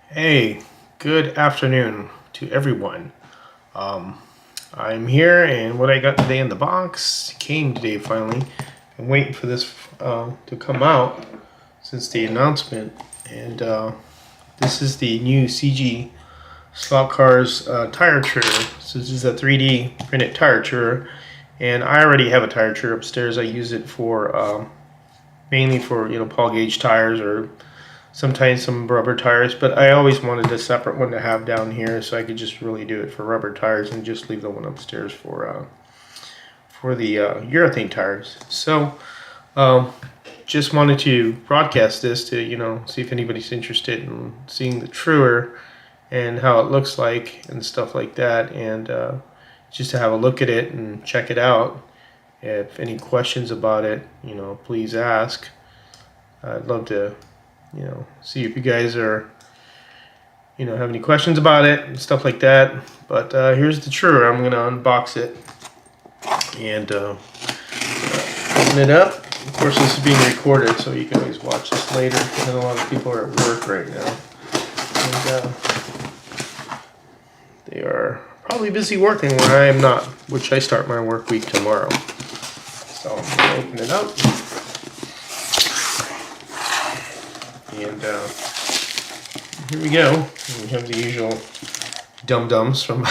Hey, good afternoon to everyone. Um, I'm here, and what I got today in the box came today finally. I'm waiting for this to come out since the announcement, and this is the new CG Slotcars tire trailer. So this is a 3D printed tire trailer, and I already have a tire trailer upstairs. I use it for mainly for Paul gauge tires or sometimes some rubber tires, but I always wanted a separate one to have down here so I could just really do it for rubber tires and just leave the one upstairs for the urethane tires. So just wanted to broadcast this to see if anybody's interested in seeing the truer and how it looks like and stuff like that, and just to have a look at it and check it out. If any questions about it, please ask. I'd love to see if you guys are, have any questions about it and stuff like that. But here's the truer. I'm gonna unbox it and open it up. Of course, this is being recorded, so you can always watch this later. I know a lot of people are at work right now, and they are probably busy working where I am not, which I start my work week tomorrow. So I'm gonna open it up. And here we go. We have the usual dum-dums from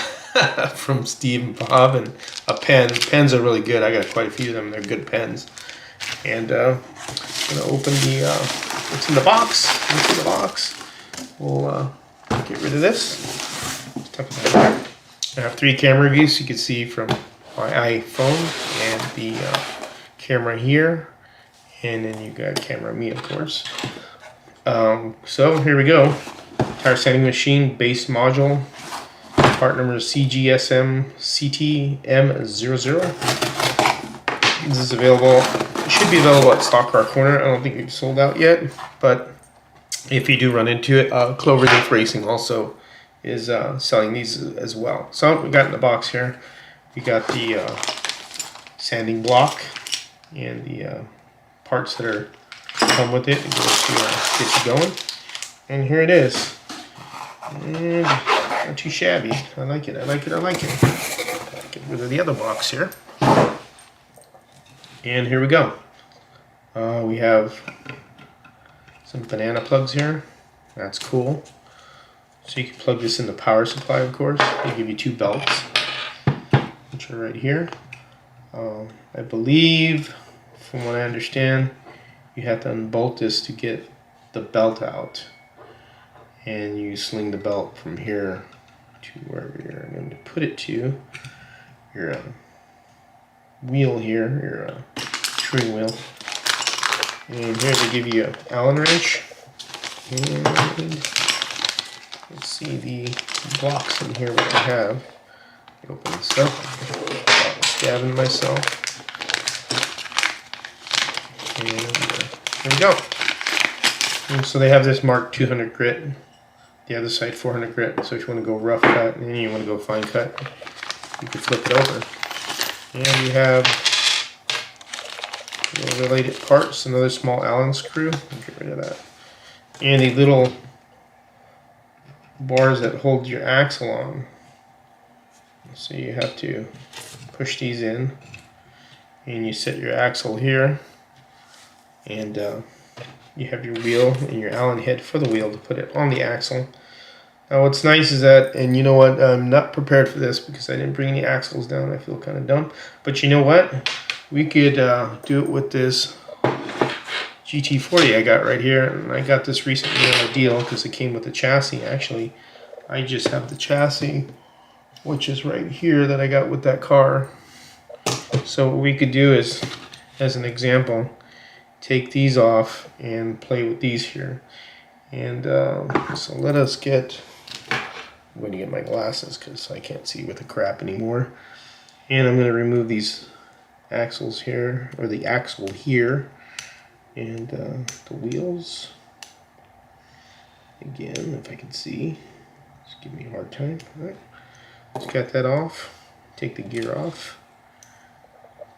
from Steve and Bob, and a pen. Pens are really good. I got quite a few of them. They're good pens. And I'm gonna open the what's in the box. What's in the box? We'll get rid of this. Stuff it there. I have 3 camera views. You can see from my iPhone and the camera here, and then you got camera me, of course. So here we go. Tire sanding machine base module. Part number is CGSM CTM00. This is available. It should be available at Slotcar Corner. I don't think it's sold out yet, but if you do run into it, Clover Leaf Racing also is selling these as well. So we got in the box here. We got the sanding block and the parts that are come with it. It goes to get you going. And here it is. And not too shabby. I like it. I like it. I like it. Get rid of the other box here. And here we go. We have some banana plugs here. That's cool. So you can plug this in the power supply, of course. They give you 2 belts, which are right here. I believe, from what I understand, you have to unbolt this to get the belt out, and you sling the belt from here to wherever you're going to put it to. Your wheel here, your truing wheel, and here they give you an Allen wrench, and let's see the blocks in here what they have. Open this up. I'm stabbing myself. And there we go. And so they have this marked 200 grit, the other side 400 grit. So if you want to go rough cut and then you want to go fine cut, you can flip it over. And you have related parts, another small Allen screw. Get rid of that. And the little bars that hold your axle on. So you have to push these in, and you set your axle here. And you have your wheel and your Allen head for the wheel to put it on the axle. Now what's nice is that, and you know what, I'm not prepared for this because I didn't bring any axles down. I feel kind of dumb. But you know what? We could do it with this GT40 I got right here. And I got this recently on a deal because it came with the chassis. Actually, I just have the chassis, which is right here that I got with that car. So what we could do is, as an example, take these off and play with these here. And so let us get, I'm going to get my glasses because I can't see with the crap anymore. And I'm going to remove these axles here, or the axle here, and the wheels. Again, if I can see, just give me a hard time. All right, just got that off. Take the gear off.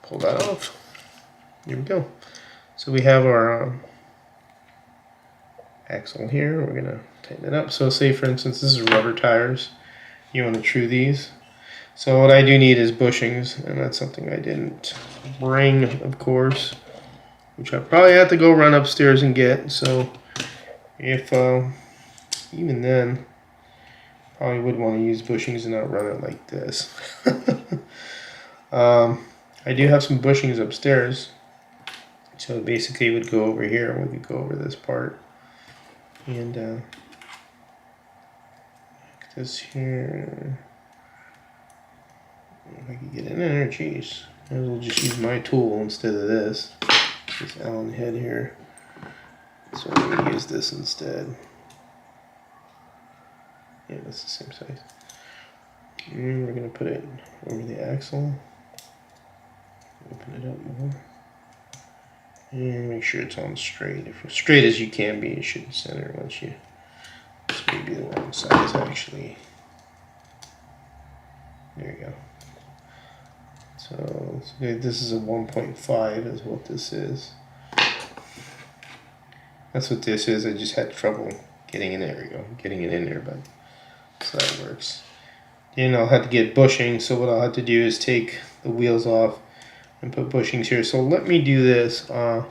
Pull that off. Here we go. So we have our axle here. We're going to tighten it up. So say for instance this is rubber tires. You want to true these. So what I do need is bushings, and that's something I didn't bring, of course, which I probably have to go run upstairs and get. So if even then, probably would want to use bushings and not run it like this. I do have some bushings upstairs, so basically it would go over here. We could go over this part, and this here. If I could get in there, geez. I will just use my tool instead of this Allen head here. So I'm going to use this instead. Yeah, that's the same size. And we're going to put it over the axle. Open it up more. And make sure it's on straight. If straight as you can be, it should center once you. This may be the wrong size actually. There you go. So this is a 1.5 is what this is. That's what this is. I just had trouble getting in there. There we go. Getting it in there, but so that works. Then I'll have to get bushings. So what I'll have to do is take the wheels off and put bushings here. So let me do this. I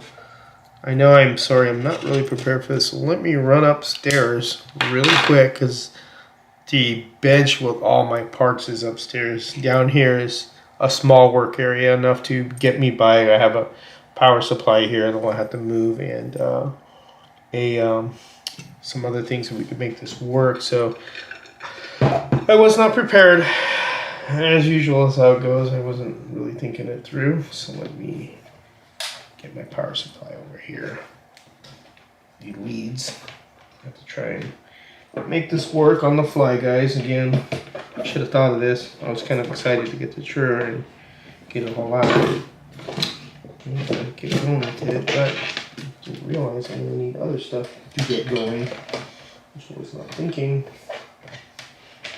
know I'm sorry, I'm not really prepared for this. So let me run upstairs really quick because the bench with all my parts is upstairs. Down here is a small work area, enough to get me by. I have a power supply here. I don't have to move, and some other things that we could make this work. So I was not prepared, as usual. Is how it goes. I wasn't really thinking it through. So let me get my power supply over here. The leads. I have to try and make this work on the fly, guys. Again, I should have thought of this. I was kind of excited to get the trigger and get it all out. Get going with it, but I didn't realize I'm going to need other stuff to get going, which I was not thinking.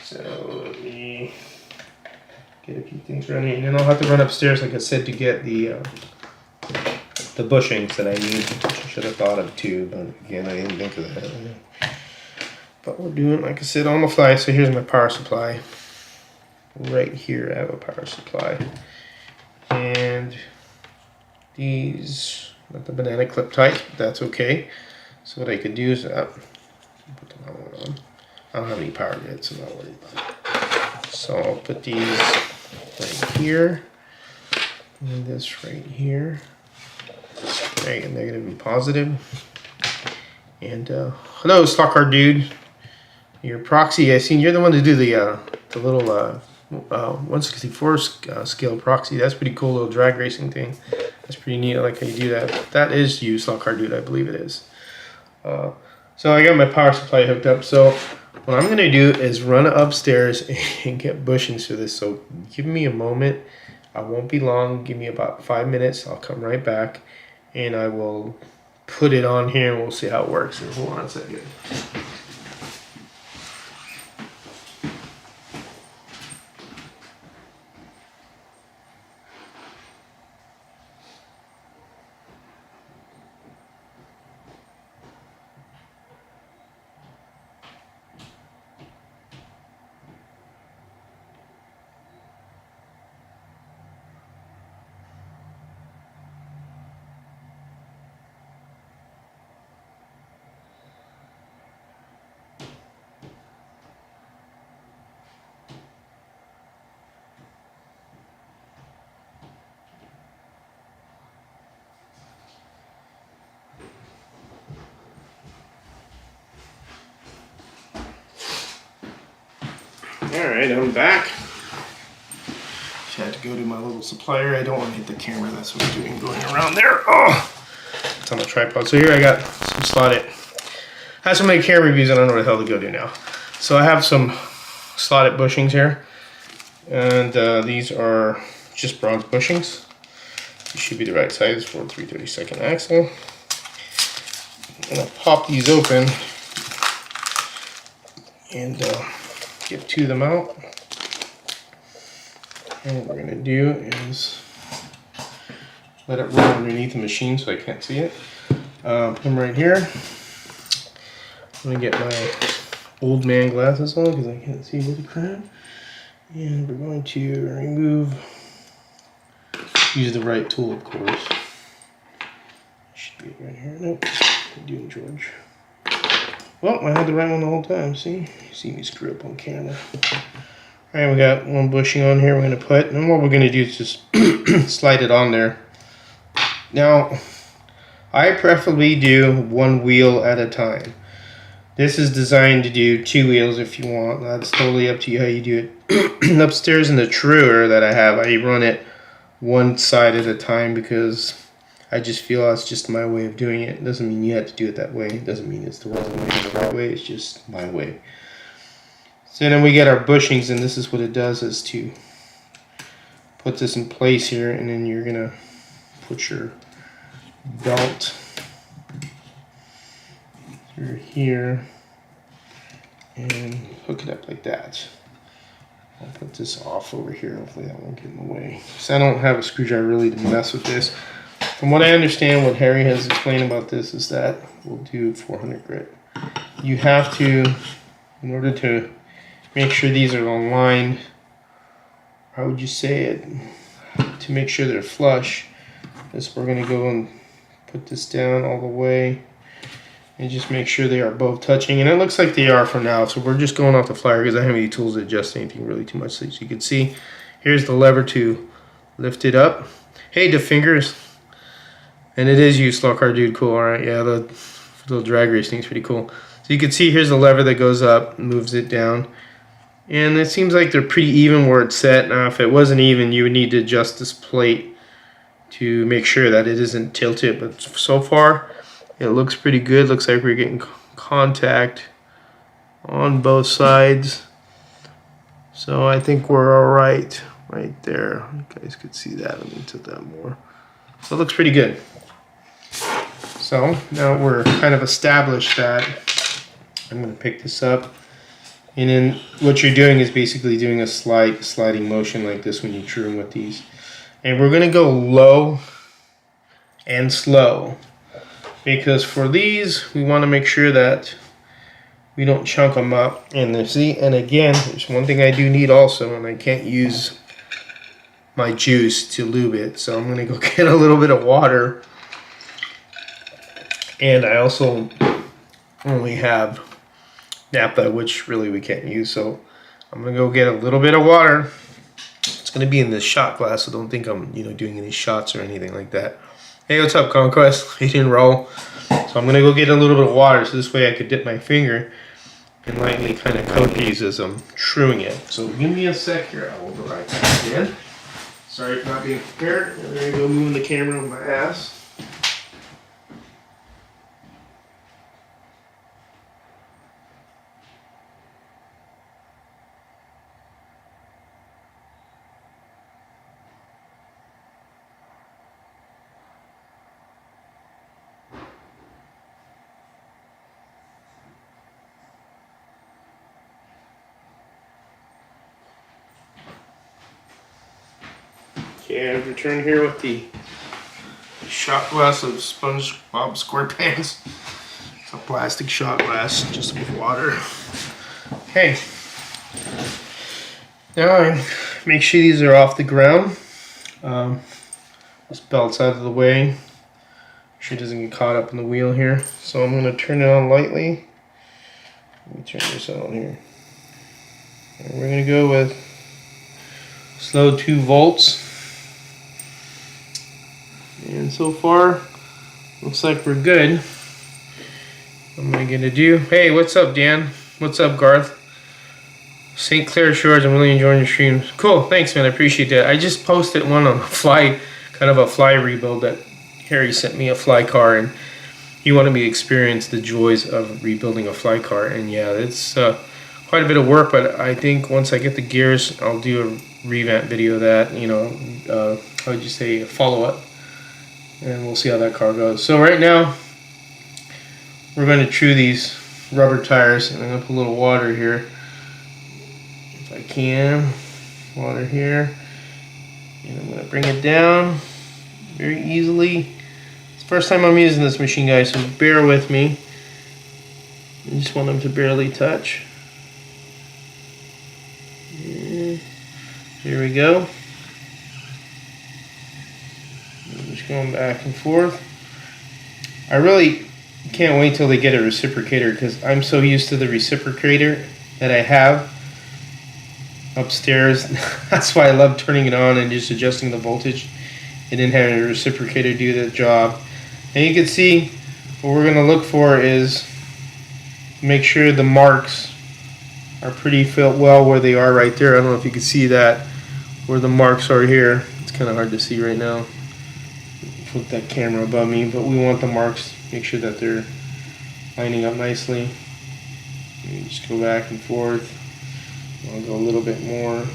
So let me get a few things running, and then I'll have to run upstairs, like I said, to get the bushings that I need, which I should have thought of too, but again, I didn't think of that. But we're doing, like I said, on the fly. So here's my power supply. Right here I have a power supply. And these, not the banana clip type, but that's okay. So what I could do is, put the other one on. I don't have any power yet, so I'm not worried about it. So I'll put these right here. And this right here. Okay, negative and positive. And hello, Slotcar dude. Your proxy, I seen you're the one to do the little 164 scale proxy. That's pretty cool, little drag racing thing. That's pretty neat. I like how you do that. That is you, Slotcar dude, I believe it is. So I got my power supply hooked up. So what I'm going to do is run upstairs and get bushings for this. So give me a moment. I won't be long. Give me about 5 minutes. I'll come right back and I will put it on here and we'll see how it works. Hold on a second. Alright, I'm back. Just had to go to my little supplier. I don't want to hit the camera, that's what I'm doing, going around there. Oh! It's on the tripod. So here I got some slotted. I have so many camera reviews, I don't know where the hell to go to now. So I have some slotted bushings here. And these are just bronze bushings. These should be the right size for a 332nd axle. I'm going to pop these open and get two of them out. And what we're going to do is let it roll underneath the machine so I can't see it. Put them right here. I'm going to get my old man glasses on because I can't see with the crap. And we're going to remove, use the right tool, of course. Should be right here. Nope, I'm doing George. Well, I had the right one the whole time, see? You see me screw up on camera. Alright, we got one bushing on here we're going to put, and what we're going to do is just slide it on there. Now, I preferably do one wheel at a time. This is designed to do 2 wheels if you want. That's totally up to you how you do it. Upstairs in the truer that I have, I run it one side at a time because I just feel that's just my way of doing it. It doesn't mean you have to do it that way. It doesn't mean it's the wrong way or the right way. It's just my way. So then we get our bushings, and this is what it does, is to put this in place here, and then you're going to put your belt through here and hook it up like that. I'll put this off over here. Hopefully that won't get in the way. So I don't have a screwdriver really to mess with this. From what I understand, what Harry has explained about this is that we'll do 400 grit. You have to, in order to make sure these are aligned, how would you say it, to make sure they're flush, is we're going to go and put this down all the way and just make sure they are both touching, and it looks like they are for now. So we're just going off the flyer because I don't have any tools to adjust anything really too much. So as you can see, here's the lever to lift it up. Hey, the fingers, and it is you, Slotcar dude. Cool. All right, yeah, the little drag race thing's pretty cool. So you can see here's the lever that goes up, moves it down, and it seems like they're pretty even where it's set. Now, if it wasn't even, you would need to adjust this plate to make sure that it isn't tilted. But so far, it looks pretty good. Looks like we're getting contact on both sides. So I think we're all right there. You guys could see that. Let me tilt that more. So it looks pretty good. So now we're kind of established that. I'm going to pick this up. And then what you're doing is basically doing a sliding motion like this when you trim with these. And we're going to go low and slow, because for these we want to make sure that we don't chunk them up. And see, and again, there's one thing I do need also, and I can't use my juice to lube it, so I'm going to go get a little bit of water. And I also only have naphtha, which really we can't use, so I'm going to go get a little bit of water. It's going to be in this shot glass, so don't think I'm doing any shots or anything like that. Hey, what's up, Conquest? You didn't roll. So I'm going to go get a little bit of water, so this way I could dip my finger and lightly kind of coat these as I'm truing it. So give me a sec here. I will go right back in. Sorry for not being prepared. There you go, moving the camera on my ass. Okay, I've returned here with the shot glass of SpongeBob SquarePants. It's a plastic shot glass, just with water. Okay. Now I make sure these are off the ground. This belt's out of the way. Make sure it doesn't get caught up in the wheel here. So I'm going to turn it on lightly. Let me turn this on here. And we're going to go with slow 2 volts. And so far, looks like we're good. What am I gonna do? Hey, what's up, Dan? What's up, Garth? St. Clair Shores, I'm really enjoying your streams. Cool, thanks, man. I appreciate that. I just posted one on a fly, kind of a fly rebuild that Harry sent me, a fly car, and he wanted me to experience the joys of rebuilding a fly car. And yeah, it's quite a bit of work, but I think once I get the gears, I'll do a revamp video of that. How would you say, a follow-up. And we'll see how that car goes. So right now, we're going to true these rubber tires, and I'm going to put a little water here, if I can. Water here, and I'm going to bring it down very easily. It's the first time I'm using this machine, guys, so bear with me. You just want them to barely touch. Here we go. I'm just going back and forth. I really can't wait till they get a reciprocator because I'm so used to the reciprocator that I have upstairs. That's why I love turning it on and just adjusting the voltage and then having a reciprocator do the job. And you can see what we're going to look for is make sure the marks are pretty filled well where they are right there. I don't know if you can see that where the marks are here. It's kind of hard to see right now with that camera above me, but we want the marks, make sure that they're lining up nicely. You just go back and forth. I'll go a little bit more.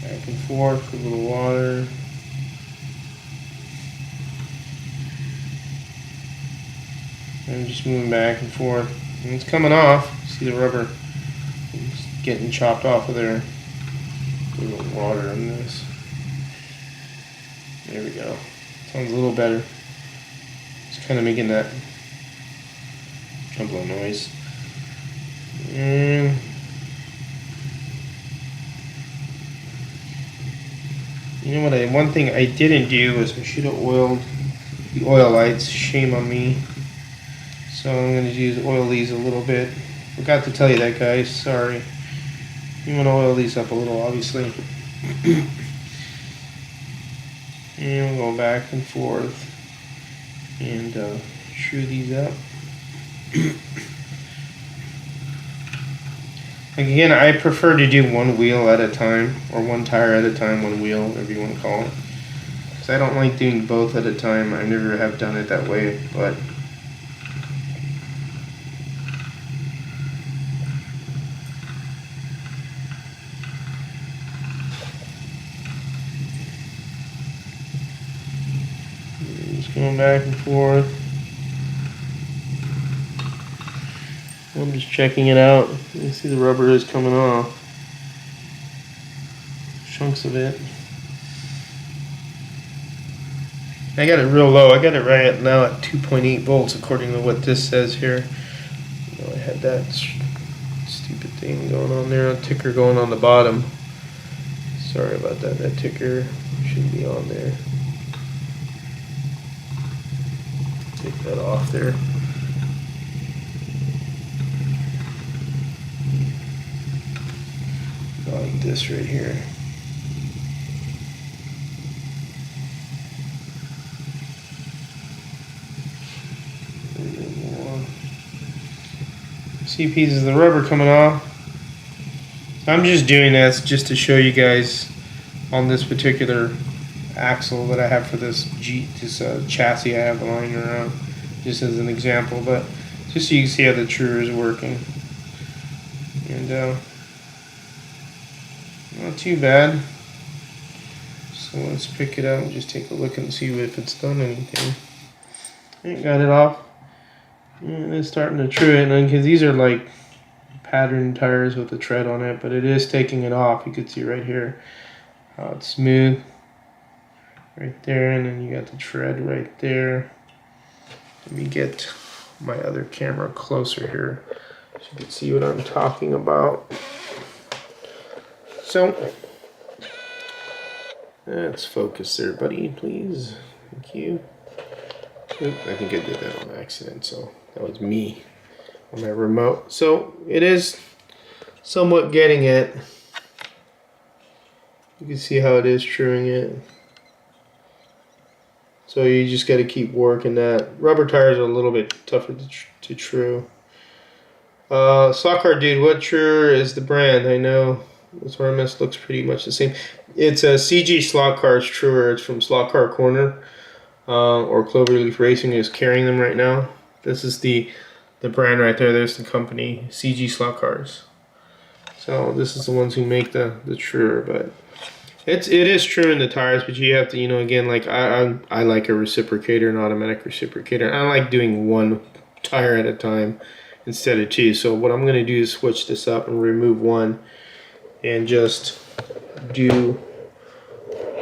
Back and forth with a little water. And just moving back and forth. And it's coming off. See the rubber it's getting chopped off of there. A little water on this. There we go. Sounds a little better. It's kind of making that trembling noise. And you know what? One thing I didn't do is I should have oiled the oil lights. Shame on me. So I'm going to use oil these a little bit. Forgot to tell you that, guys. Sorry. You want to oil these up a little, obviously. And we'll go back and forth and true these up. Again, I prefer to do one wheel at a time, or one tire at a time, one wheel, whatever you want to call it. Because I don't like doing both at a time. I never have done it that way, but just going back and forth. I'm just checking it out. You can see the rubber is coming off. Chunks of it. I got it real low. I got it right now at 2.8 volts according to what this says here. You know, I had that stupid thing going on there, a ticker going on the bottom. Sorry about that. That ticker shouldn't be on there. Take that off there. Like this right here. See pieces of the rubber coming off. I'm just doing this just to show you guys on this particular axle that I have for this chassis I have lying around, just as an example, but just so you can see how the truer is working. And not too bad. So let's pick it up and just take a look and see if it's done anything. I got it off. And it's starting to true it, and because these are like pattern tires with a tread on it, but it is taking it off. You can see right here how it's smooth right there, and then you got the tread right there. Let me get my other camera closer here so you can see what I'm talking about. So let's focus there, buddy, please. Thank you. Oop, I think I did that on accident, so that was me on my remote. So it is somewhat getting it. You can see how it is truing it. So you just got to keep working that. Rubber tires are a little bit tougher to true. Slotcar dude, what truer is the brand? I know this RMS looks pretty much the same. It's a CG Slotcars truer. It's from Slotcar Corner. Or Cloverleaf Racing is carrying them right now. This is the brand right there. There's the company, CG Slotcars. So this is the ones who make the truer, but it is true in the tires, but you have to, you know, again, like I like a reciprocator, an automatic reciprocator. I like doing one tire at a time instead of two. So what I'm going to do is switch this up and remove one and just do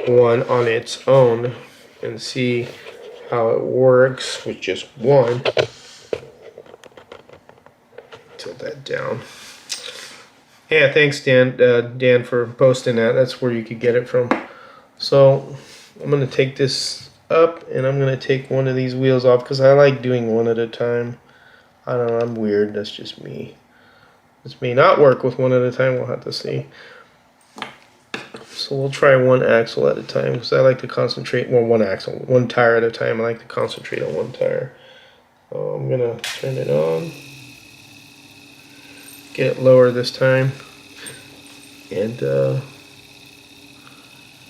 one on its own and see how it works with just one. Tilt that down. Yeah, thanks Dan for posting that. That's where you could get it from. So I'm gonna take this up and I'm gonna take one of these wheels off because I like doing one at a time. I don't know, I'm weird, that's just me. This may not work with one at a time, we'll have to see. So we'll try one axle at a time because I like to concentrate, well, one tire at a time. I like to concentrate on one tire. So I'm gonna turn it on. Get it lower this time. And a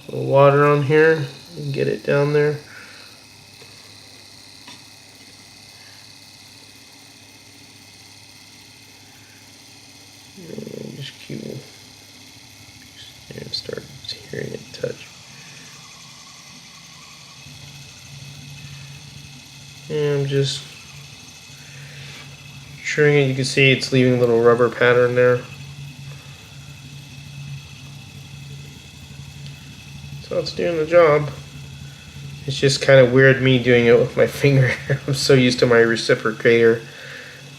little water on here and get it down there. And just keep and start hearing it touch. And I'm just ensuring it. You can see it's leaving a little rubber pattern there. So it's doing the job. It's just kind of weird me doing it with my finger. I'm so used to my reciprocator,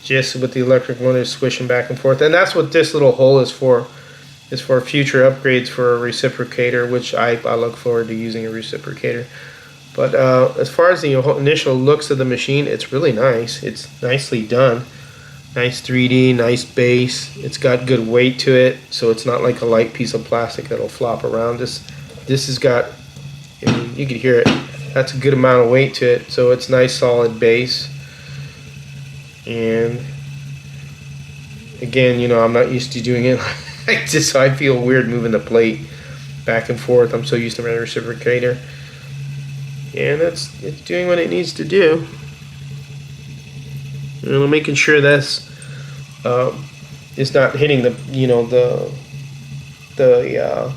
just with the electric motor swishing back and forth. And that's what this little hole is for. It's for future upgrades for a reciprocator, which I look forward to using a reciprocator. But as far as the initial looks of the machine, it's really nice. It's nicely done. Nice 3D, nice base. It's got good weight to it, so it's not like a light piece of plastic that'll flop around. This has got, I mean, you can hear it. That's a good amount of weight to it, so it's nice solid base. And again, you know, I'm not used to doing it like this, so I feel weird moving the plate back and forth. I'm so used to my reciprocator. And it's doing what it needs to do. And I'm making sure that's it's not hitting the, you know, the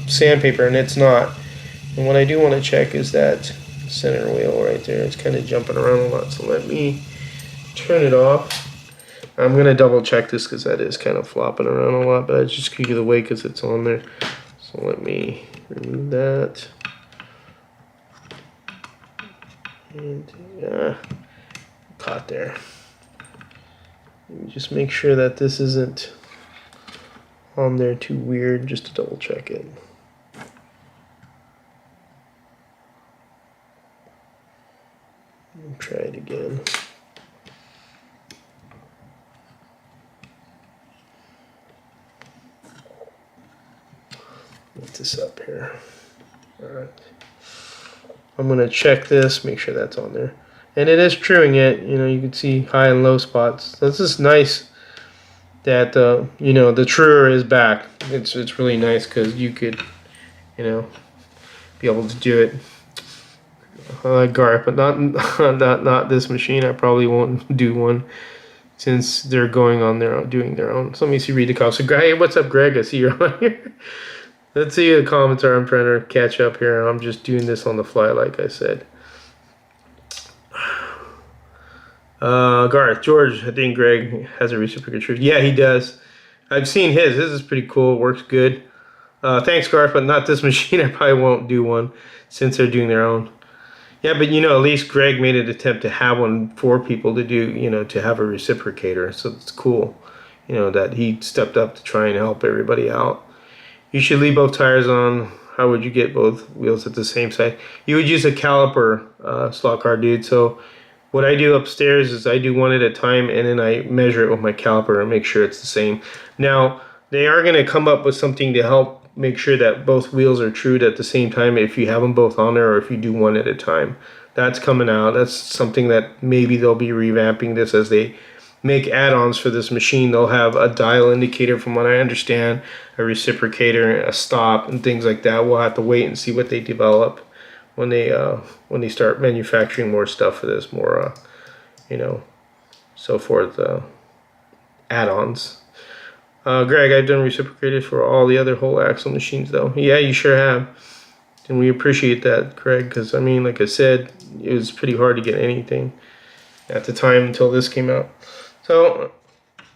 sandpaper, and it's not. And what I do want to check is that center wheel right there. It's kind of jumping around a lot, so let me turn it off. I'm going to double check this because that is kind of flopping around a lot, but I just give you the weight because it's on there. So let me remove that. And caught there. Let me just make sure that this isn't on there too weird, just to double check it. Try it again. Lift this up here. Alright. I'm going to check this, make sure that's on there. And it is truing it. You know, you can see high and low spots. So this is nice that, you know, the truer is back. It's really nice because you could, you know, be able to do it. I like Garth, but not this machine. I probably won't do one since they're going on their own, doing their own. So let me see, read the comments. So, hey, what's up, Greg? I see you're on here. Let's see the comments. I'm trying to catch up here. I'm just doing this on the fly, like I said. Garth, George, I think Greg has a reciprocator. Yeah, he does. I've seen his. His is pretty cool. Works good. Thanks, Garth, but not this machine. I probably won't do one since they're doing their own. Yeah, but you know, at least Greg made an attempt to have one for people to do, you know, to have a reciprocator. So it's cool, you know, that he stepped up to try and help everybody out. You should leave both tires on. How would you get both wheels at the same side? You would use a caliper, slot car dude. So what I do upstairs is I do one at a time, and then I measure it with my caliper and make sure it's the same. Now, they are going to come up with something to help make sure that both wheels are trued at the same time if you have them both on there or if you do one at a time. That's coming out. That's something that maybe they'll be revamping this as they make add-ons for this machine. They'll have a dial indicator, from what I understand, a reciprocator, a stop, and things like that. We'll have to wait and see what they develop when they start manufacturing more stuff for this, more you know, so forth, add-ons. Greg, I've done reciprocators for all the other whole axle machines, though. Yeah, you sure have. And we appreciate that, Greg, because, I mean, like I said, it was pretty hard to get anything at the time until this came out. So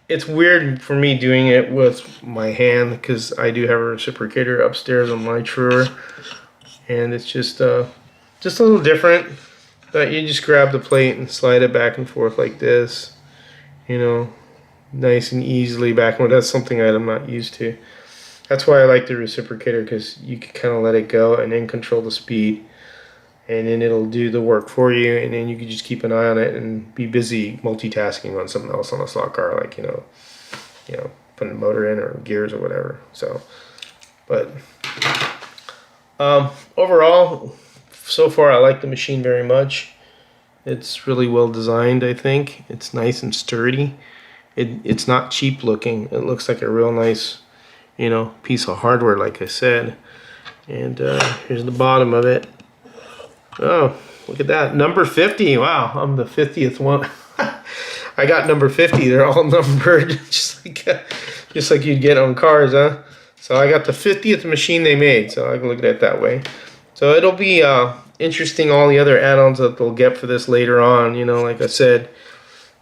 it's weird for me doing it with my hand because I do have a reciprocator upstairs on my truer. And it's just a little different. But you just grab the plate and slide it back and forth like this, you know, nice and easily back and forth. That's something that I'm not used to. That's why I like the reciprocator, because you can kind of let it go and then control the speed, and then it'll do the work for you, and then you can just keep an eye on it and be busy multitasking on something else on a slot car, like you know, putting a motor in or gears or whatever. So, but overall, so far I like the machine very much. It's really well designed. I think it's nice and sturdy. It's not cheap looking. It looks like a real nice, you know, piece of hardware, like I said. And here's the bottom of it. Oh, look at that, number 50. Wow, I'm the 50th one. I got number 50. They're all numbered, just like you'd get on cars, huh? So I got the 50th machine they made, so I can look at it that way. So it'll be interesting, all the other add-ons that they'll get for this later on. You know, like I said,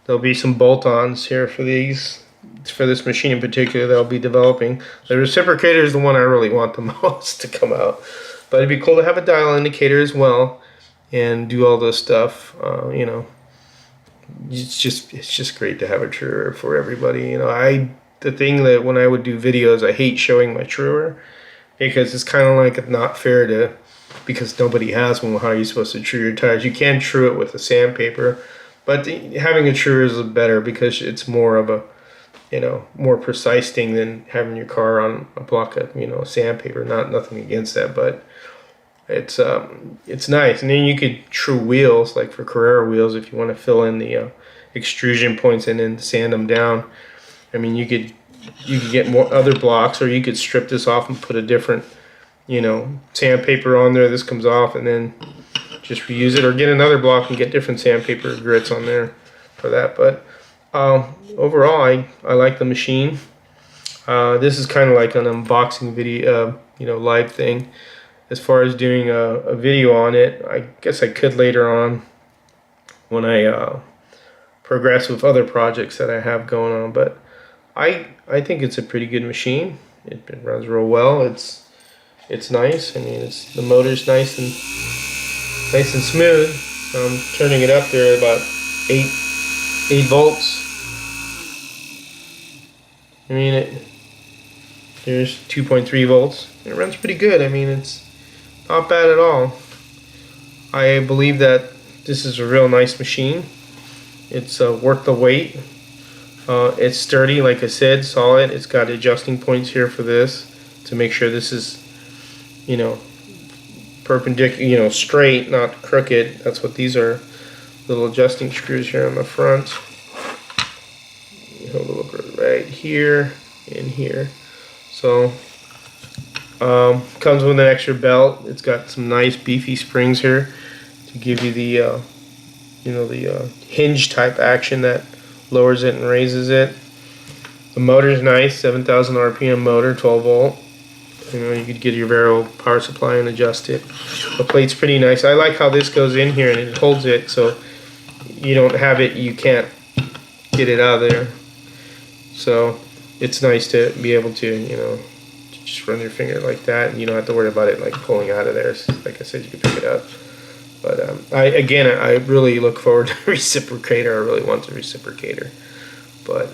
there'll be some bolt-ons here for these, for this machine in particular, they'll be developing. The reciprocator is the one I really want the most to come out. But it'd be cool to have a dial indicator as well and do all this stuff. You know, it's just great to have a truer for everybody. You know, the thing that when I would do videos, I hate showing my truer, because it's kind of like not fair to, because nobody has one. How are you supposed to true your tires? You can true it with a sandpaper, but having a truer is better because it's more of a, you know, more precise thing than having your car on a block of, you know, sandpaper. Nothing against that, but it's nice. And then you could true wheels, like for Carrera wheels, if you want to fill in the extrusion points and then sand them down. I mean, you could get more other blocks, or you could strip this off and put a different, you know, sandpaper on there. This comes off, and then just reuse it, or get another block and get different sandpaper grits on there for that. But overall, I like the machine. This is kind of like an unboxing video, you know, live thing. As far as doing a video on it, I guess I could later on when I progress with other projects that I have going on. But I think it's a pretty good machine. It runs real well. It's nice. I mean, the motor's nice and smooth. I'm turning it up there at about 8 volts. I mean, there's 2.3 volts. It runs pretty good. I mean, it's not bad at all. I believe that this is a real nice machine. It's worth the wait. It's sturdy, like I said, solid. It's got adjusting points here for this to make sure this is, you know, perpendicular, you know, straight, not crooked. That's what these are. Little adjusting screws here on the front. Hold a little right here and here. So comes with an extra belt. It's got some nice beefy springs here to give you the you know, the hinge type action that lowers it and raises it. The motor's nice, 7,000 RPM motor, 12 volt. You know, you could get your variable power supply and adjust it. The plate's pretty nice. I like how this goes in here and it holds it, so you don't have it, you can't get it out of there. So it's nice to be able to, you know, just run your finger like that, and you don't have to worry about it like pulling out of there. So, like I said, you can pick it up. But I really look forward to a reciprocator. I really want the reciprocator. But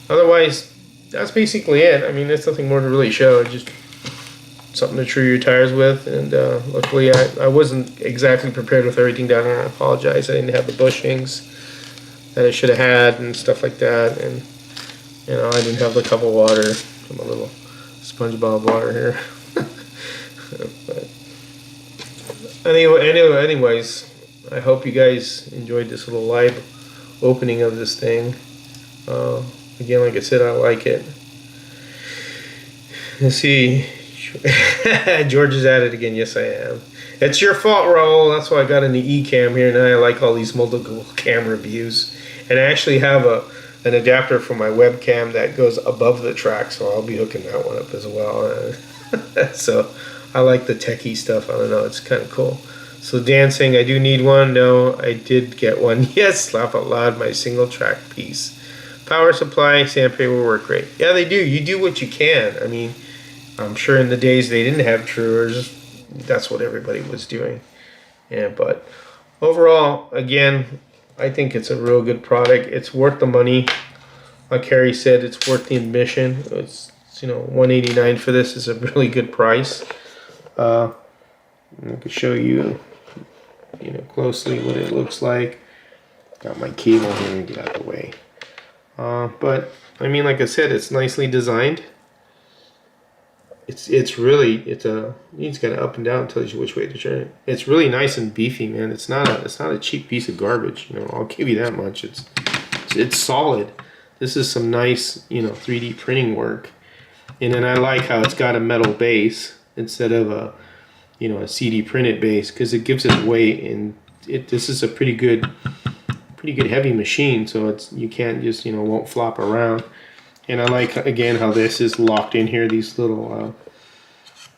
otherwise, that's basically it. I mean, there's nothing more to really show. Just something to true your tires with. And luckily, I wasn't exactly prepared with everything down here. I apologize. I didn't have the bushings that I should have had and stuff like that. And, you know, I didn't have the cup of water. I'm a little SpongeBob water here. But anyways, I hope you guys enjoyed this little live opening of this thing. Again, like I said, I like it. Let's see. George is at it again. Yes, I am. It's your fault, Raul. That's why I got into eCam here. Now I like all these multiple camera views. And I actually have an adapter for my webcam that goes above the track, so I'll be hooking that one up as well. So I like the techie stuff. I don't know, it's kind of cool. So dancing, I do need one. No, I did get one. Yes, laugh out loud, my single track piece. Power supply, sandpaper work great. Yeah, they do. You do what you can. I mean, I'm sure in the days they didn't have truers, that's what everybody was doing. Yeah, but overall, again, I think it's a real good product. It's worth the money. Like Harry said, it's worth the admission. It's, you know, $189 for this is a really good price. I can show you, you know, closely what it looks like. Got my cable here and get out of the way. But I mean, like I said, it's nicely designed. It's it's got an up and down, tells you which way to turn it. It's really nice and beefy, man. It's not a cheap piece of garbage, you know. I'll give you that much. It's solid. This is some nice, you know, 3D printing work. And then I like how it's got a metal base instead of a, you know, a CD printed base, because it gives it weight, and this is a pretty good heavy machine, so you can't just, you know, won't flop around. And I like, again, how this is locked in here, these little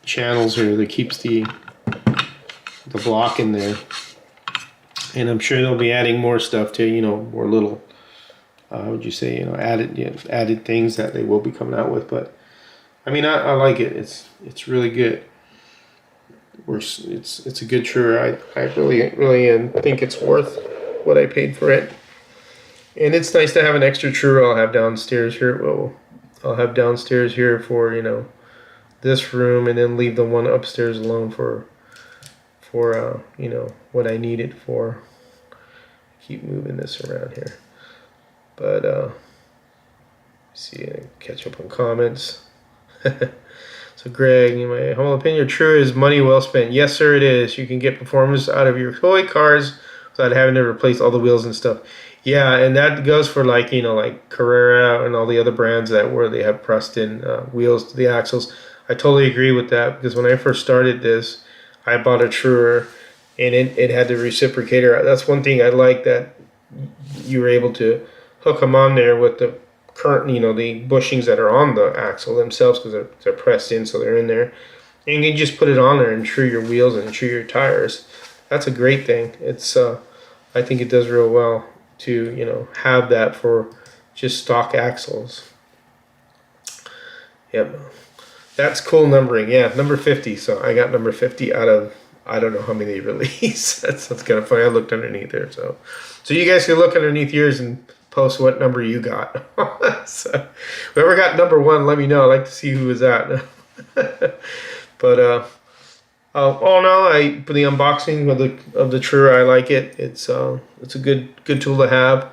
channels here that keeps the block in there. And I'm sure they'll be adding more stuff to, you know, more little, how would you say, you know, added things that they will be coming out with. But I mean, I like it. It's really good. It's a good truer. I really think it's worth what I paid for it. And it's nice to have an extra truer I'll have downstairs here. Well, I'll have downstairs here for, you know, this room, and then leave the one upstairs alone for you know, what I need it for. Keep moving this around here. But see, catch up on comments. So Greg, in my humble opinion, your truer is money well spent. Yes, sir, it is. You can get performance out of your toy cars without having to replace all the wheels and stuff. Yeah, and that goes for, like, you know, like Carrera and all the other brands that where they have pressed in wheels to the axles. I totally agree with that, because when I first started this, I bought a truer, and it had the reciprocator. That's one thing I like, that you were able to hook them on there with the current, you know, the bushings that are on the axle themselves, because they're pressed in, so they're in there. And you can just put it on there and true your wheels and true your tires. That's a great thing. It's I think it does real well to, you know, have that for just stock axles. Yep, that's cool numbering. Yeah, number 50. So I got number 50 out of, I don't know how many they release. That's kind of funny. I looked underneath there. So you guys can look underneath yours and post what number you got. So whoever got number 1, let me know. I'd like to see who was that. But oh no, for the unboxing of the truer, I like it. It's a good tool to have.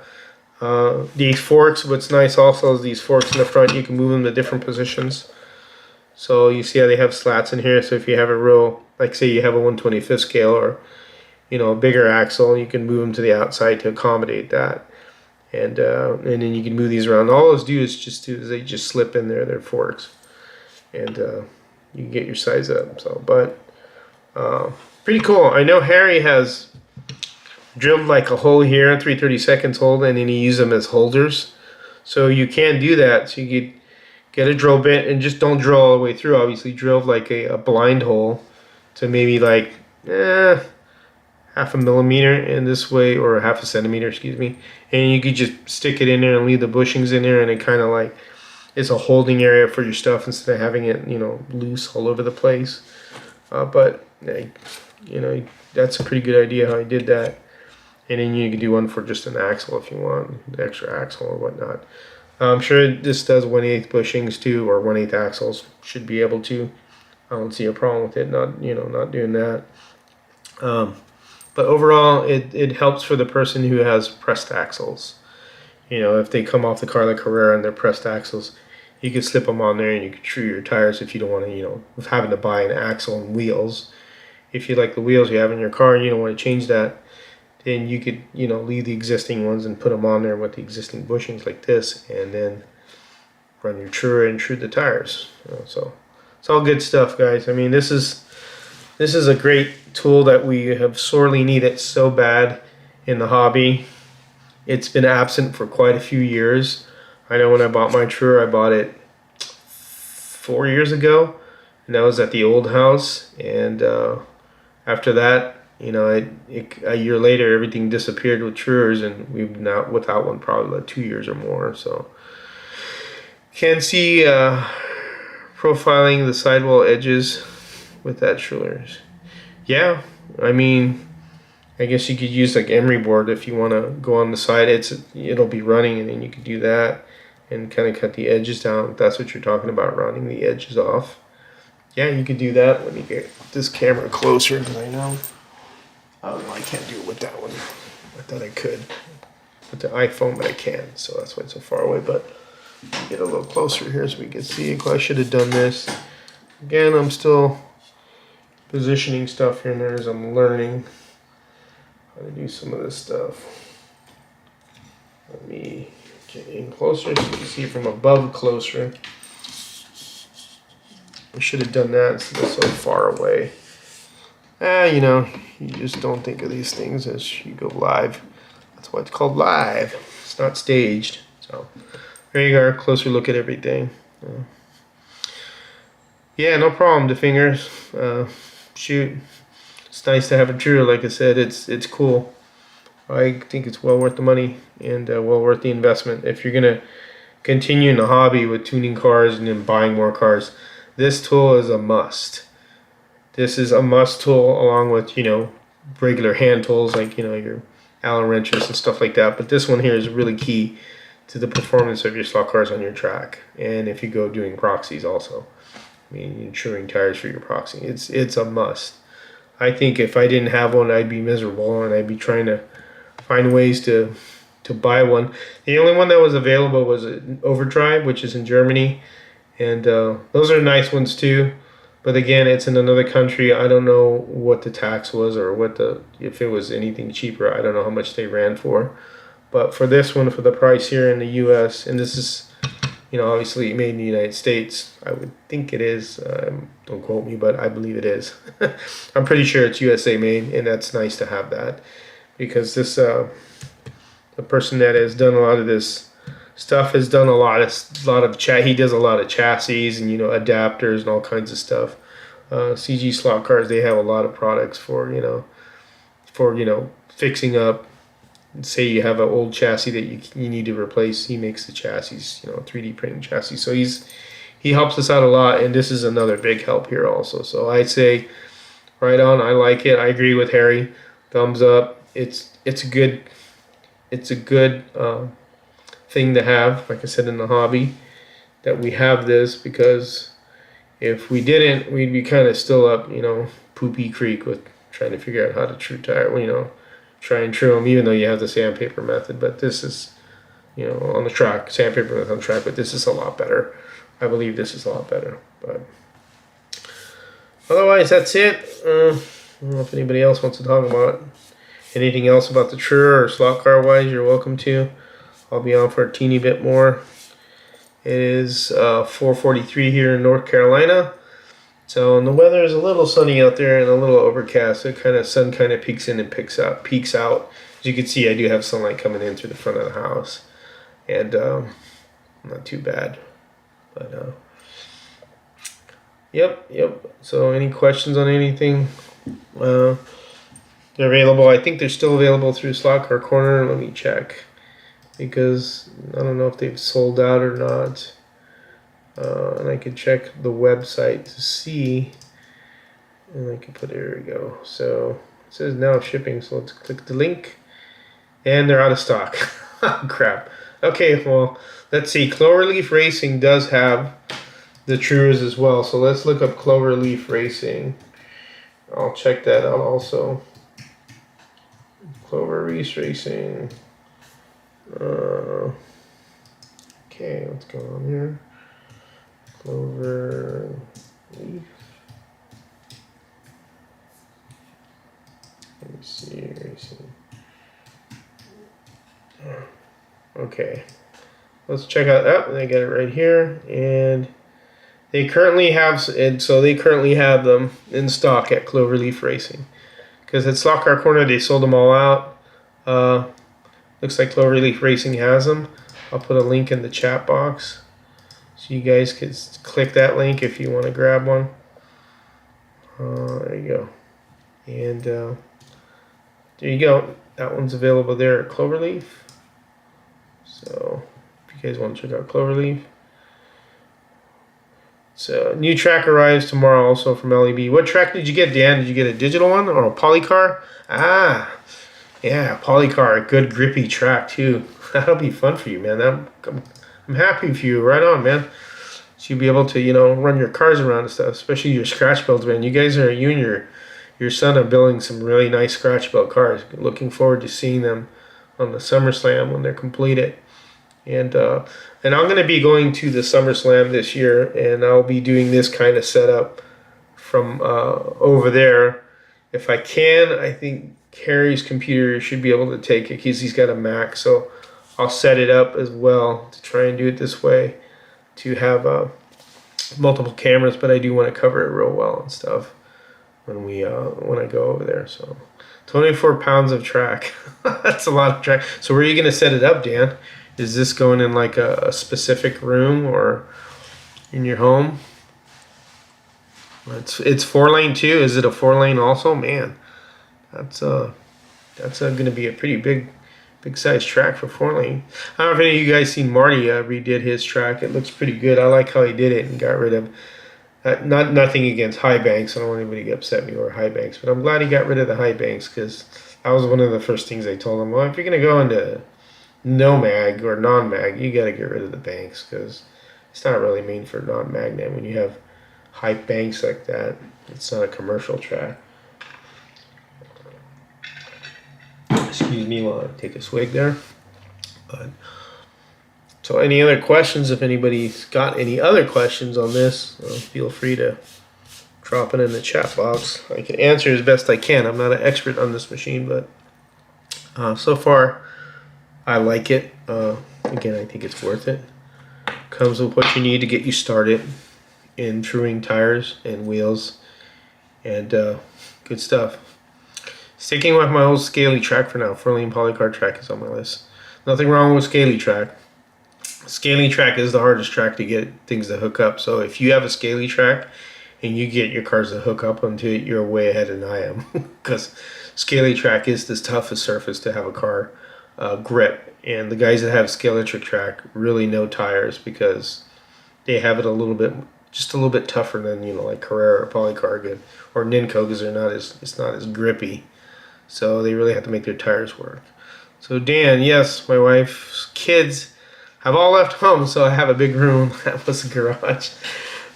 These forks, what's nice also is these forks in the front, you can move them to different positions. So you see how they have slats in here. So if you have a real, like say you have a 1/25th scale, or, you know, a bigger axle, you can move them to the outside to accommodate that. And then you can move these around. All those do is they just slip in there. They're forks, and you can get your size up. So, but pretty cool. I know Harry has drilled like a hole here, 3/32 hole, and then he used them as holders. So you can do that. So you could get a drill bit, and just don't drill all the way through. Obviously, drill like a blind hole to maybe like half a millimeter in this way, or half a centimeter, excuse me. And you could just stick it in there and leave the bushings in there, and it kind of like it's a holding area for your stuff instead of having it, you know, loose all over the place. But you know, that's a pretty good idea how I did that. And then you can do one for just an axle if you want, the extra axle or whatnot. I'm sure this does 1/8 bushings too, or 1/8 axles. Should be able to. I don't see a problem with it not doing that. But overall, it helps for the person who has pressed axles. You know, if they come off the car like Carrera and they're pressed axles, you can slip them on there, and you can true your tires if you don't want to, you know, with having to buy an axle and wheels. If you like the wheels you have in your car and you don't want to change that, then you could, you know, leave the existing ones and put them on there with the existing bushings like this, and then run your truer and true the tires. You know, so it's all good stuff, guys. I mean, this is a great tool that we have sorely needed so bad in the hobby. It's been absent for quite a few years. I know when I bought my truer, I bought it 4 years ago, and that was at the old house. And after that, you know, a year later, everything disappeared with truers, and we've not without one probably like 2 years or more. So can see profiling the sidewall edges with that truer. Yeah, I mean, I guess you could use like emery board if you want to go on the side. It'll be running, and then you could do that and kind of cut the edges down. If that's what you're talking about, rounding the edges off. Yeah, you could do that when you get this camera closer. Because I know, I can't do it with that one. I thought I could with the iPhone, but I can't. So that's why it's so far away. But get a little closer here so we can see. I should have done this. Again, I'm still positioning stuff here and there as I'm learning how to do some of this stuff. Let me get in closer so you can see from above closer. I should have done that instead of so far away. You know, you just don't think of these things as you go live. That's why it's called live. It's not staged. So there you go, closer look at everything. Yeah, no problem, the fingers. Shoot, it's nice to have a true. Like I said, it's cool. I think it's well worth the money and well worth the investment. If you're gonna continue in the hobby with tuning cars and then buying more cars, this tool is a must. This is a must tool along with, you know, regular hand tools like, you know, your Allen wrenches and stuff like that. But this one here is really key to the performance of your slot cars on your track. And if you go doing proxies also, I mean, insuring tires for your proxy, it's a must. I think if I didn't have one, I'd be miserable and I'd be trying to find ways to buy one. The only one that was available was an Overdrive, which is in Germany. And those are nice ones too. But again, it's in another country. I don't know what the tax was or if it was anything cheaper. I don't know how much they ran for. But for this one, for the price here in the U.S., and this is, you know, obviously made in the United States. I would think it is. Don't quote me, but I believe it is. I'm pretty sure it's USA made, and that's nice to have that because this the person that has done a lot of this stuff has done a lot of chat. He does a lot of chassis and, you know, adapters and all kinds of stuff. CG Slotcars, they have a lot of products for you know fixing up. Say you have an old chassis that you need to replace. He makes the chassis, you know, 3D printing chassis. So he helps us out a lot, and this is another big help here also. So I'd say right on. I like it. I agree with Harry. Thumbs up. It's a good thing to have, like I said, in the hobby, that we have this, because if we didn't, we'd be kind of still up, you know, poopy creek with trying to figure out how to true tire, you know, try and true them, even though you have the sandpaper method. But this is, you know, on the track, sandpaper method on the track, but this is a lot better. I believe this is a lot better. But otherwise, that's it. I don't know if anybody else wants to talk about anything else about the True or slot car wise. You're welcome to. I'll be on for a teeny bit more. It is 4:43 here in North Carolina. So, and the weather is a little sunny out there and a little overcast. So sun kind of peeks in and peeks out. As you can see, I do have sunlight coming in through the front of the house, and not too bad. But yep. So, any questions on anything? They're available. I think they're still available through Slot Car Corner. Let me check, because I don't know if they've sold out or not. And I can check the website to see. And I can there we go. So it says now shipping. So let's click the link. And they're out of stock. Crap. Okay, well, let's see. Cloverleaf Racing does have the Trues as well. So let's look up Cloverleaf Racing. I'll check that out also. Cloverleaf Racing. Okay, what's going on here? Cloverleaf. Let me see. Okay, let's check out that. They got it right here, and they currently have, them in stock at Cloverleaf Racing. Because at Slot Car Corner, they sold them all out. Looks like Cloverleaf Racing has them. I'll put a link in the chat box, so you guys can click that link if you want to grab one. There you go. And there you go. That one's available there at Cloverleaf. So if you guys want to check out Cloverleaf. So new track arrives tomorrow also from LEB. What track did you get, Dan? Did you get a digital one or a polycar? Ah, yeah, polycar, good grippy track too. That'll be fun for you, man. I'm happy for you. Right on, man. So you'll be able to, you know, run your cars around and stuff, especially your scratch builds, man. You and your son are building some really nice scratch build cars. Looking forward to seeing them on the SummerSlam when they're completed. And I'm going to be going to the SummerSlam this year, and I'll be doing this kind of setup from over there. If I can, I think Harry's computer should be able to take it because he's got a Mac. So I'll set it up as well to try and do it this way to have multiple cameras, but I do want to cover it real well and stuff when I go over there. So 24 pounds of track. That's a lot of track. So where are you going to set it up, Dan? Is this going in like a specific room or in your home? It's 4-lane too. Is it a 4-lane also? Man, that's going to be a pretty big size track for 4-lane. I don't know if any of you guys seen Marty redid his track. It looks pretty good. I like how he did it and got rid of nothing against high banks. I don't want anybody to get upset me over high banks, but I'm glad he got rid of the high banks because that was one of the first things I told him. Well, if you're going to go into no mag or non-mag, you got to get rid of the banks because it's not really made for non-magnet. When you have high banks like that, it's not a commercial track. Excuse me while I take a swig there. But so any other questions? If anybody's got any other questions on this, feel free to drop it in the chat box. I can answer as best I can. I'm not an expert on this machine, but so far I like it. Again, I think it's worth it. Comes with what you need to get you started in truing tires and wheels and good stuff. Sticking with my old scaly track for now. 4-lane polycar track is on my list. Nothing wrong with scaly track. Scaly track is the hardest track to get things to hook up. So if you have a scaly track and you get your cars to hook up onto it, you're way ahead than I am. Because scaly track is the toughest surface to have a car grip. And the guys that have scaleritric track really know tires because they have it just a little bit tougher than, you know, like Carrera or Polycar or Ninco because it's not as grippy. So they really have to make their tires work. So Dan, yes, my wife's kids have all left home, so I have a big room. That was a garage.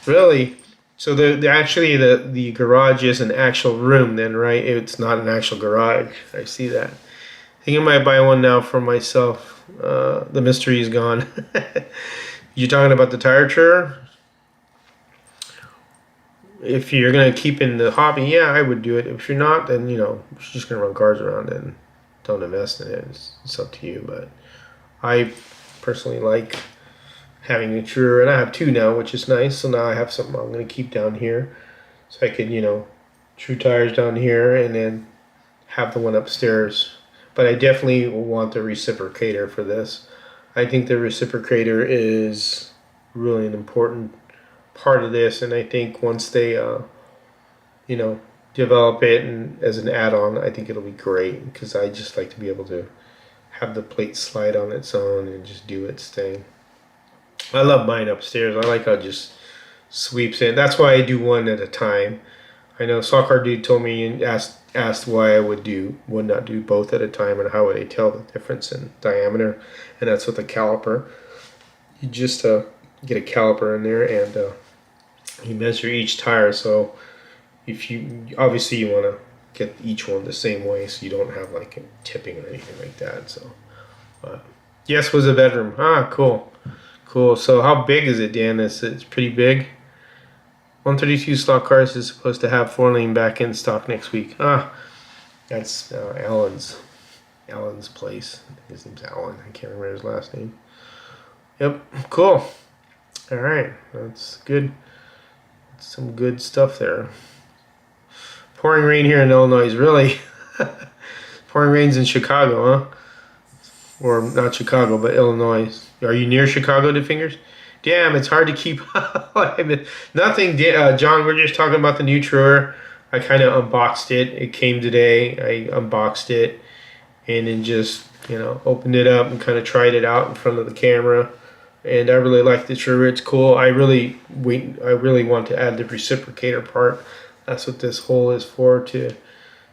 Really? So the garage is an actual room then, right? It's not an actual garage. I see that. I think I might buy one now for myself. The mystery is gone. You talking about the tire chair? If you're going to keep in the hobby, yeah, I would do it. If you're not, then, you know, you're just going to run cars around and don't invest in it. It's up to you. But I personally like having a truer, and I have two now, which is nice. So now I have something I'm going to keep down here. So I can, you know, true tires down here and then have the one upstairs. But I definitely will want the reciprocator for this. I think the reciprocator is really an important part of this, and I think once they you know, develop it and as an add-on, I think it'll be great because I just like to be able to have the plate slide on its own and just do its thing. I love mine upstairs. I like how it just sweeps in. That's why I do one at a time. I know Slotcar dude told me and asked why I would not do both at a time and how would I tell the difference in diameter, and that's with a caliper. You just get a caliper in there and you measure each tire. So if you obviously you want to get each one the same way so you don't have like a tipping or anything like that. So yes, was a bedroom. Cool. So how big is it, Dan? It's pretty big. 132 Slotcars is supposed to have 4-lane back in stock next week. That's Alan's place. His name's Alan. I can't remember his last name. Yep, cool. All right, that's good. Some good stuff there. Pouring rain here in Illinois, really. Pouring rains in Chicago, huh? Or not Chicago, but Illinois. Are you near Chicago, the fingers? Damn, it's hard to keep up. Nothing, John, we're just talking about the new truer. I kind of unboxed it. It came today. I unboxed it and then just, you know, opened it up and kind of tried it out in front of the camera. and I really like the trigger. It's cool. I really want to add the reciprocator part. That's what this hole is for, to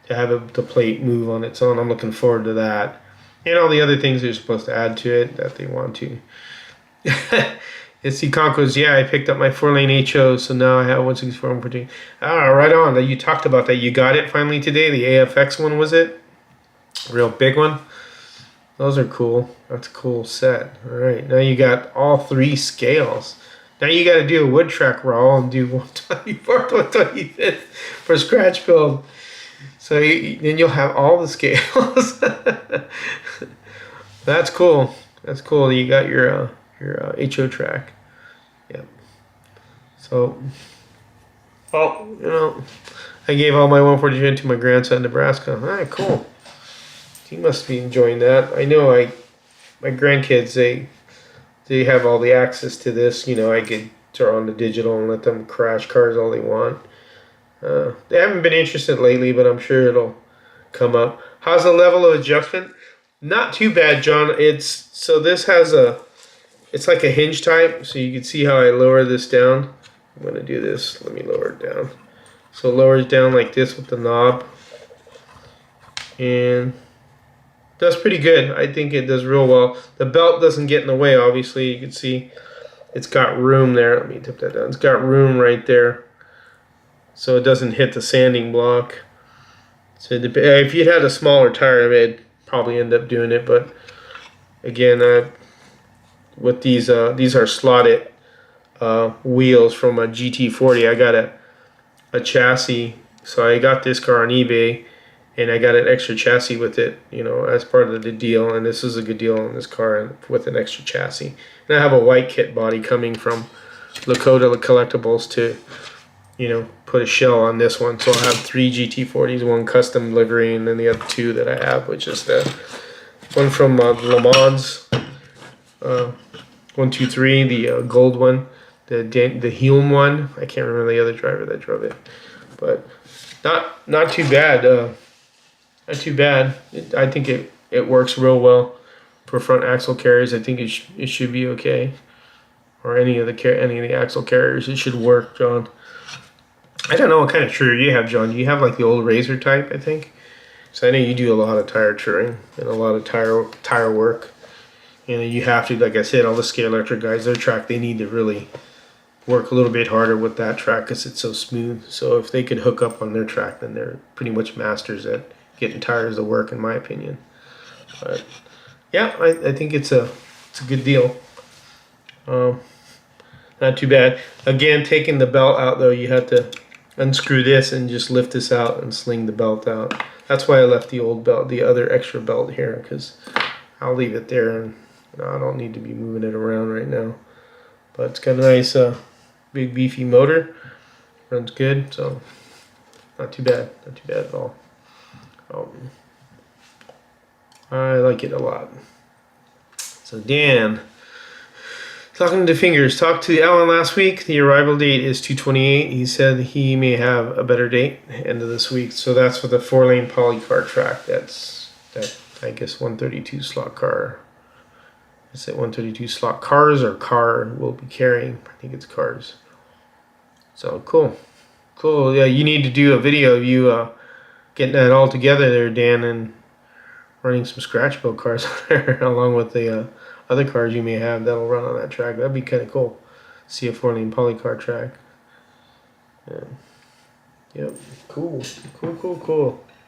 have the plate move on its own. I'm looking forward to that. And all the other things they're supposed to add to it that they want to. It's the Conco's. Yeah, I picked up my 4-lane HO, so now I have 164 114. Ah, right on. You talked about that. You got it finally today. The AFX one, was it? Real big one. Those are cool. That's a cool set. All right, now you got all 3 scales. Now you got to do a wood track roll and do 124th, 125th for scratch build. So then you'll have all the scales. That's cool. That's cool. You got your HO track. Yep. So, I gave all my 140 to my grandson in Nebraska. All right, cool. He must be enjoying that. I know my grandkids, they have all the access to this. I could turn on the digital and let them crash cars all they want. They haven't been interested lately, but I'm sure it'll come up. How's the level of adjustment? Not too bad, John. This has it's like a hinge type, so you can see how I lower this down. I'm going to do this. Let me lower it down. So it lowers down like this with the knob. And that's pretty good. I think it does real well. The belt doesn't get in the way, obviously. You can see it's got room there. Let me tip that down. It's got room right there, so it doesn't hit the sanding block. So if you'd had a smaller tire, it'd probably end up doing it. But again, with these are slotted wheels from a GT40. I got a chassis, so I got this car on eBay, and I got an extra chassis with it, as part of the deal. And this is a good deal on this car with an extra chassis. And I have a white kit body coming from Lakota Collectibles to, put a shell on this one. So I'll have 3 GT40s, 1 custom livery, and then the other 2 that I have, which is the one from Le Mans, 123, the gold one, the Hume one. I can't remember the other driver that drove it, but not too bad. Not too bad. I think it works real well for front axle carriers. I think it should be okay, or any of the axle carriers. It should work, John. I don't know what kind of trigger you have, John. Do you have like the old Razor type, I think? So I know you do a lot of tire trimming and a lot of tire work. You have to, like I said, all the Scale Electric guys, their track, they need to really work a little bit harder with that track because it's so smooth. So if they could hook up on their track, then they're pretty much masters at getting tires to work, in my opinion. But yeah, I think it's a good deal. Not too bad. Again, taking the belt out though, you have to unscrew this and just lift this out and sling the belt out. That's why I left the old belt, the other extra belt here, because I'll leave it there, and I don't need to be moving it around right now. But it's got a nice big beefy motor, runs good, so not too bad at all. I like it a lot. So Dan, talking to Fingers, talked to Alan last week. The arrival date is 2/28. He said he may have a better date end of this week. So that's for the 4-lane polycar track. That I guess 132 slot car. Is it 132 slot cars or car will be carrying? I think it's cars. So cool. Yeah, you need to do a video of you getting that all together there, Dan, and running some scratch build cars there along with the other cars you may have that'll run on that track. That'd be kind of cool. See a 4-lane polycar track. Yeah. Yep. Cool.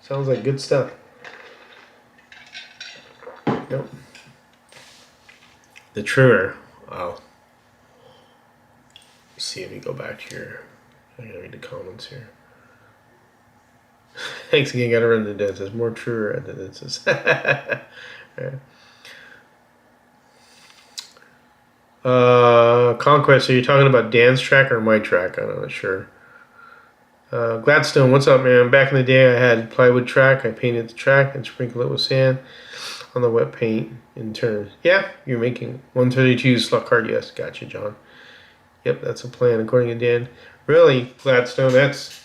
Sounds like good stuff. Yep. The trimmer. Wow. Let's see if we go back here. I gotta read the comments here. Thanks again. Gotta run the dance. There's more truer at the dances. Right. Conquest, are you talking about Dan's track or my track? I'm not sure. Gladstone, what's up, man? Back in the day, I had plywood track. I painted the track and sprinkled it with sand on the wet paint in turn. Yeah, you're making 132 slot card. Yes, gotcha, John. Yep, that's a plan, according to Dan. Really, Gladstone, that's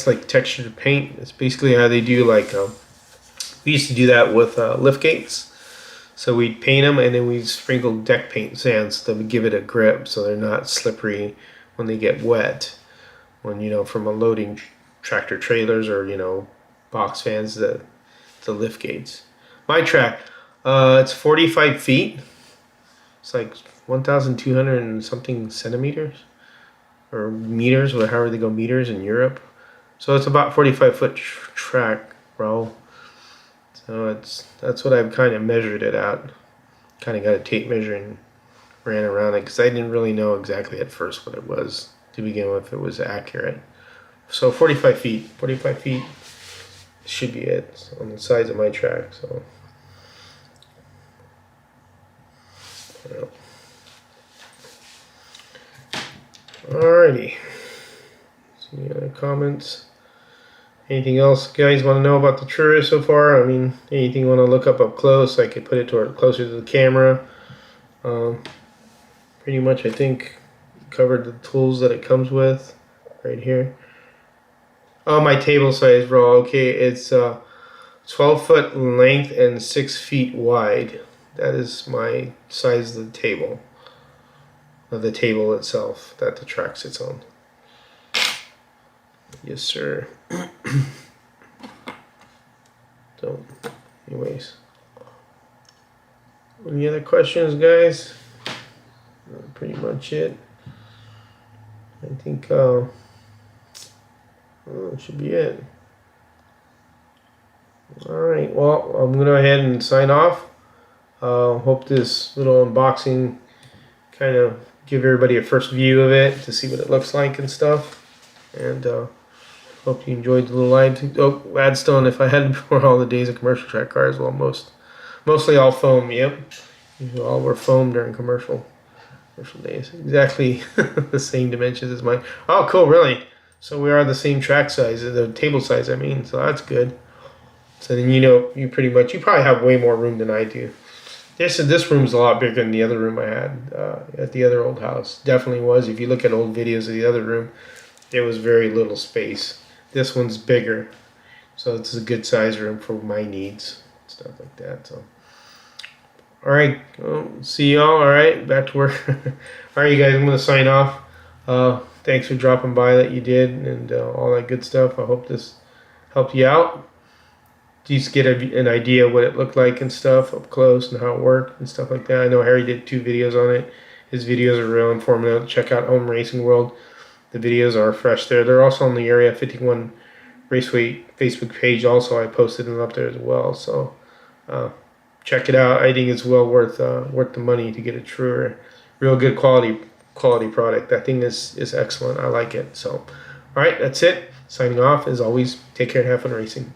like textured paint. It's basically how they do, like, we used to do that with lift gates. So we'd paint them, and then we'd sprinkle deck paint sands that would give it a grip, so they're not slippery when they get wet. When, you know, from unloading tractor trailers or, you know, box fans, the lift gates. My track, it's 45 feet. It's like 1,200 and something centimeters or meters, or however they go meters in Europe. So it's about 45-foot track, bro. So that's what I've kind of measured it at. Kind of got a tape measure and ran around it because I didn't really know exactly at first what it was to begin with. It was accurate. So 45 feet. 45 feet should be it on the sides of my track. So. Yeah. Alrighty. Any other comments? Anything else guys want to know about the Trura so far? I mean, anything you want to look up close? I could put it closer to the camera. Pretty much, I think, covered the tools that it comes with right here. Oh, my table size, bro. Okay, it's 12 foot length and 6 feet wide. That is my size of the table. Of the table itself that the track sits on. Yes, sir. So, anyways. Any other questions, guys? Pretty much it. I think it should be it. Alright, well, I'm going to go ahead and sign off. Hope this little unboxing kind of give everybody a first view of it to see what it looks like and stuff. And hope you enjoyed the little Gladstone. If I had before all the days of commercial track cars, well, mostly all foam. Yep, all were foam during commercial days. Exactly the same dimensions as mine. Oh, cool, really? So we are the same track size, the table size. I mean, so that's good. So then you probably have way more room than I do. This room's a lot bigger than the other room I had at the other old house. Definitely was. If you look at old videos of the other room, there was very little space. This one's bigger, so it's a good size room for my needs, stuff like that. So, all right, well, see y'all. All right, back to work. All right, you guys, I'm gonna sign off. Thanks for dropping by that you did and all that good stuff. I hope this helped you out. Just get an idea what it looked like and stuff up close and how it worked and stuff like that. I know Harry did 2 videos on it. His videos are real informative. Check out Home Racing World. The videos are fresh there. They're also on the Area 51 Raceway Facebook page. Also, I posted them up there as well. So check it out. I think it's well worth the money to get a true, real good quality product. That thing is excellent. I like it. So, all right, that's it. Signing off. As always, take care and have fun racing.